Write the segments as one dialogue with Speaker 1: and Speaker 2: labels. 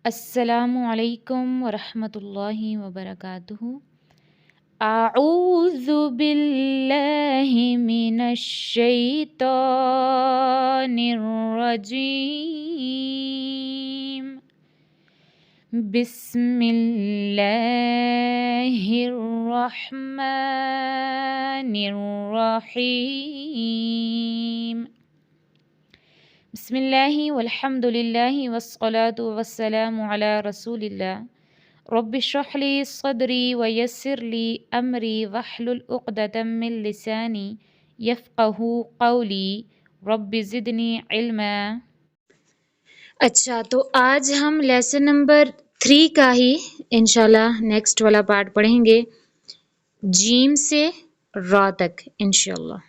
Speaker 1: السلام علیکم ورحمۃ اللہ وبرکاتہ۔ اعوذ باللہ من الشیطان الرجیم، بسم اللہ الرحمن الرحیم۔ بسم اللہ والحمد للہ والصلاة والسلام علی رسول اللہ۔ رب اشرح لی صدری ویسر لی امری واحلل عقدۃ من لسانی یفقہوا قولی، رب زدنی علما۔
Speaker 2: اچھا، تو آج ہم لیسن نمبر 3 کا ہی انشاءاللہ نیکسٹ والا پارٹ پڑھیں گے، جیم سے را تک انشاءاللہ۔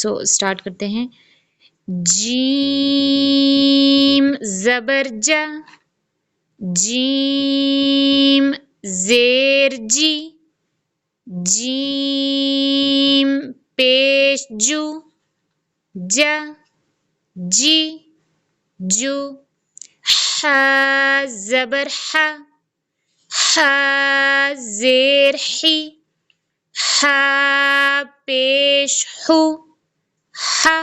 Speaker 2: سو اسٹارٹ کرتے ہیں۔ جیم زبر جا، جیم زیر جی، جیم پیش جو، جا جی جو، حا زبر حا، حا زیر حی، حا پیش حو، حا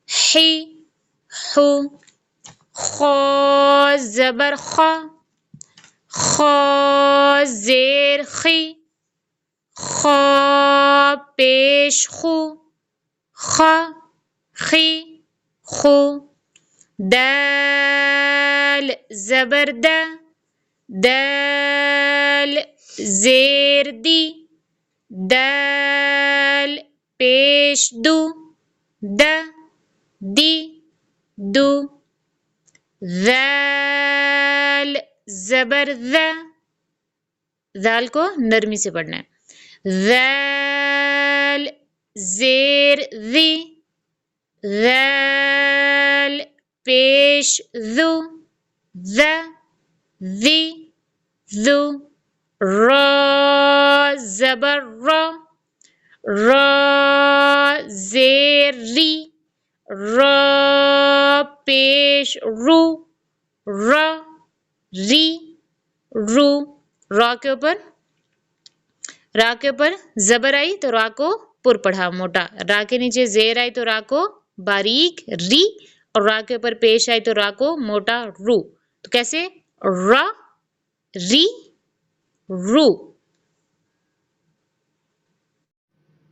Speaker 2: حی حو، خا زبر خا، خا زیر خی، خا پیش خو، خا خی خو، دال زبر دا، دال زیر دی، دال پیش دو، دا دی دو، ذال زبر ذا، ذال کو نرمی سے پڑھنا ہے، ذال زیر ذی، ذال پیش ذو، ذا ذی ذو، را زبر را، را زیر ری، را پیش رو، را ری رو، را کے اوپر زبر آئی تو را کو پر پڑھا موٹا، را کے نیچے زیر آئی تو را کو باریک ری، اور را کے اوپر پیش آئی تو را کو موٹا رو۔ تو کیسے؟ را ری رو۔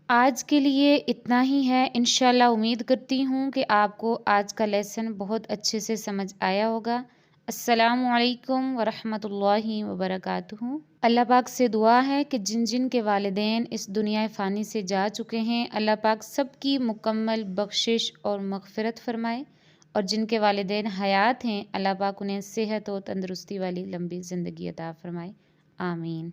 Speaker 1: آج کے لیے اتنا ہی ہے۔ انشاءاللہ امید کرتی ہوں کہ آپ کو آج کا لیسن بہت اچھے سے سمجھ آیا ہوگا۔ السلام علیکم ورحمۃ اللہ وبرکاتہ۔ اللہ پاک سے دعا ہے کہ جن جن کے والدین اس دنیا فانی سے جا چکے ہیں، اللہ پاک سب کی مکمل بخشش اور مغفرت فرمائے، اور جن کے والدین حیات ہیں اللہ پاک انہیں صحت و تندرستی والی لمبی زندگی عطا فرمائے، آمین۔